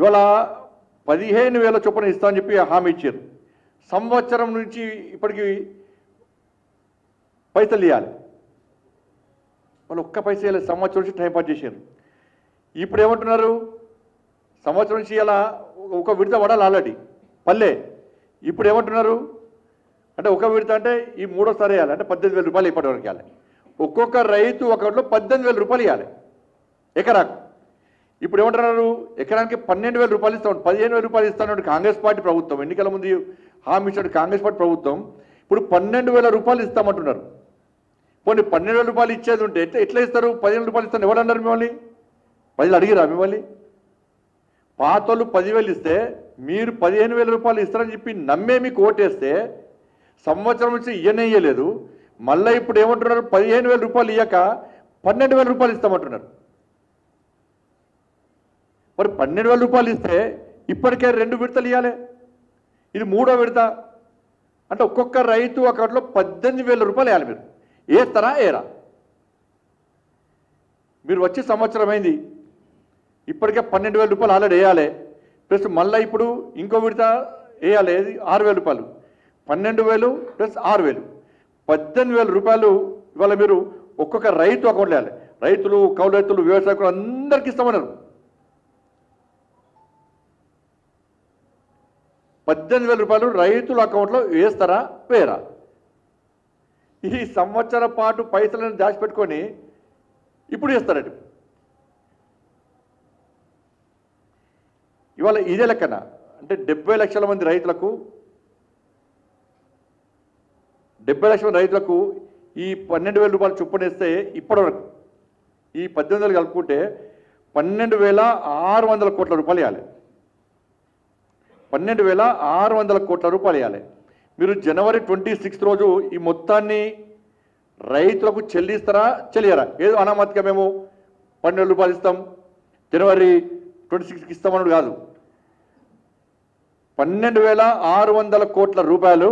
ఇవాళ 15,000 చొప్పున ఇస్తామని చెప్పి హామీ ఇచ్చారు. సంవత్సరం నుంచి ఇప్పటికి పైసలు ఇవ్వాలి. వాళ్ళు ఒక్క పైసలు ఇవ్వాలి. సంవత్సరం నుంచి టైం పాస్ చేశారు. ఇప్పుడు ఏమంటున్నారు, సంవత్సరం నుంచి ఇలా ఒక విడత పడాలి ఆల్రెడీ పల్లె. ఇప్పుడు ఏమంటున్నారు అంటే ఒక విడత అంటే ఈ మూడోసారి వేయాలి అంటే 18,000 రూపాయలు ఇప్పటివరకు ఇవ్వాలి. ఒక్కొక్క రైతు ఒకటిలో 18,000 రూపాయలు ఇవ్వాలి ఎకరాకు. ఇప్పుడు ఏమంటున్నారు, ఎకరానికి 12,000 రూపాయలు ఇస్తాం, 15,000 రూపాయలు ఇస్తాను కాంగ్రెస్ పార్టీ ప్రభుత్వం. ఎన్నికల ముందు హామీ ఇచ్చాడు కాంగ్రెస్ పార్టీ ప్రభుత్వం. ఇప్పుడు 12,000 రూపాయలు ఇస్తామంటున్నారు. పోనీ 12,000 రూపాయలు ఇచ్చేది ఉంటే ఎట్లా ఇస్తారు? 15,000 రూపాయలు ఇస్తాను ఎవరన్నారు మిమ్మల్ని? ప్రజలు అడిగిరా మిమ్మల్ని? పాతోళ్ళు 10,000 ఇస్తే మీరు 15,000 రూపాయలు ఇస్తారని చెప్పి నమ్మే మీకు ఓటేస్తే సంవత్సరం నుంచి ఇయ్యలేదు. మళ్ళీ ఇప్పుడు ఏమంటున్నారు, 15,000 రూపాయలు ఇయ్యక 12,000 రూపాయలు ఇస్తామంటున్నారు. మరి 12,000 రూపాయలు ఇస్తే ఇప్పటికే 2 విడతలు ఇవ్వాలి, ఇది 3వ విడత అంటే ఒక్కొక్క రైతు అకౌంట్లో 18,000 రూపాయలు వేయాలి. మీరు వేస్తారా ఏరా? మీరు వచ్చి సంవత్సరం అయింది, ఇప్పటికే 12,000 రూపాయలు ఆల్రెడీ వేయాలి. ప్లస్ మళ్ళీ ఇప్పుడు ఇంకో విడత వేయాలి, 6,000 రూపాయలు. 12,000 ప్లస్ 6,000 18,000 రూపాయలు ఇవాళ మీరు ఒక్కొక్క రైతు అకౌంట్లో వేయాలి. రైతులు, కౌలు రైతులు, వ్యవసాయకులు అందరికీ ఇస్తామన్నారు. 18,000 రూపాయలు రైతుల అకౌంట్లో వేస్తారా వేరా? ఈ సంవత్సరం పాటు పైసలను దాచిపెట్టుకొని ఇప్పుడు వేస్తారండి. ఇవాళ ఇదే లెక్కన అంటే 70 లక్షల మంది రైతులకు, 70 లక్షల మంది రైతులకు ఈ 12,000 రూపాయలు చొప్పునేస్తే ఇప్పటివరకు ఈ 18,000 కలుపుకుంటే 12,600 కోట్ల రూపాయలు ఇవ్వాలి. 12,600 కోట్ల రూపాయలు ఇవ్వాలి. మీరు జనవరి 26 రోజు ఈ మొత్తాన్ని రైతులకు చెల్లిస్తారా చెల్లియరా? ఏదో అనామతిగా మేము 12,000 రూపాయలు ఇస్తాం, జనవరి 26కి ఇస్తామన్నాడు కాదు. 12,600 కోట్ల రూపాయలు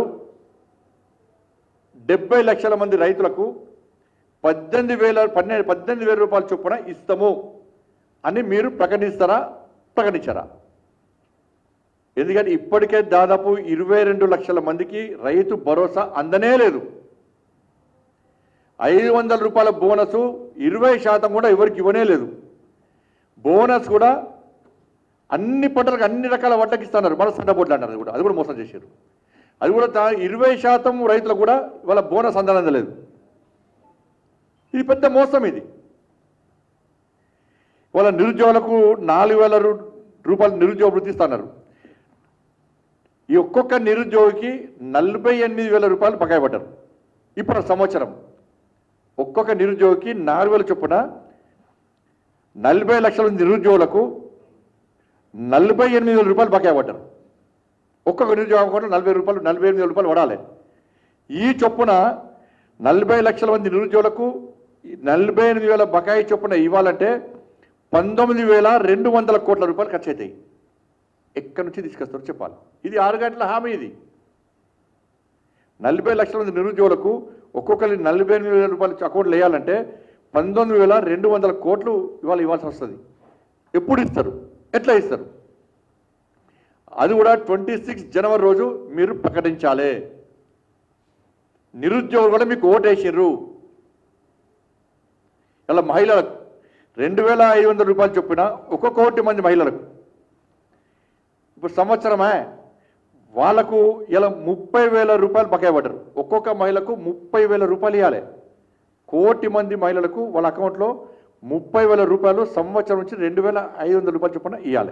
70 లక్షల మంది రైతులకు 18,000 రూపాయల చొప్పున ఇస్తాము అని మీరు ప్రకటిస్తారా ప్రకటించారా? ఎందుకంటే ఇప్పటికే దాదాపు 22 లక్షల మందికి రైతు భరోసా అందనే లేదు. 500 రూపాయల బోనస్ 20% కూడా ఎవరికి ఇవ్వనే లేదు. బోనస్ కూడా అన్ని పంటలకు అన్ని రకాల వడ్లకి ఇస్తున్నారు, మన సన్నబోట్లు అన్నారు. అది కూడా మోసం చేశారు. అది కూడా 20% రైతులకు కూడా ఇవాళ బోనస్ అందలేదు. ఇది పెద్ద మోసం. ఇది ఇవాళ నిరుద్యోగులకు 4,000 రూపాయలు నిరుద్యోగ వృత్తి ఇస్తున్నారు. ఈ ఒక్కొక్క నిరుద్యోగికి 48,000 రూపాయలు బకాయి పడ్డారు. ఇప్పుడు సంవత్సరం ఒక్కొక్క నిరుద్యోగికి 4,000 చొప్పున 40 లక్షల నిరుద్యోగులకు 48,000 రూపాయలు బకాయి పడ్డారు. ఒక్కొక్క నిరుద్యోగం కూడా 48,000 రూపాయలు పడాలి. ఈ చొప్పున 40 లక్షల మంది నిరుద్యోగులకు 48,000 బకాయి చొప్పున ఇవ్వాలంటే 19,200 కోట్ల రూపాయలు ఖర్చు అవుతాయి. ఎక్కడి నుంచి తీసుకొస్తారో చెప్పాలి. ఇది 6 గంటల హామీ. ఇది 40 లక్షల మంది నిరుద్యోగులకు ఒక్కొక్కరి 48,000 రూపాయలు అకౌంట్లు వేయాలంటే 19,200 కోట్లు ఇవాళ ఇవ్వాల్సి వస్తుంది. ఎప్పుడు ఇస్తారు? ఎట్లా ఇస్తారు? అది కూడా 26 జనవరి రోజు మీరు ప్రకటించాలి. నిరుద్యోగులు కూడా మీకు ఓటేసారు. ఇలా మహిళలకు 2,500 రూపాయలు చొప్పున ఒక్కొక్క 1 మంది మహిళలకు ఇప్పుడు సంవత్సరమే వాళ్ళకు ఇలా 30,000 రూపాయలు బకాయి పడ్డారు. ఒక్కొక్క మహిళకు 30,000 రూపాయలు ఇవ్వాలి. 1,000 మంది మహిళలకు వాళ్ళ అకౌంట్లో 30,000 రూపాయలు సంవత్సరం నుంచి 2,500 రూపాయలు చొప్పున ఇవ్వాలి.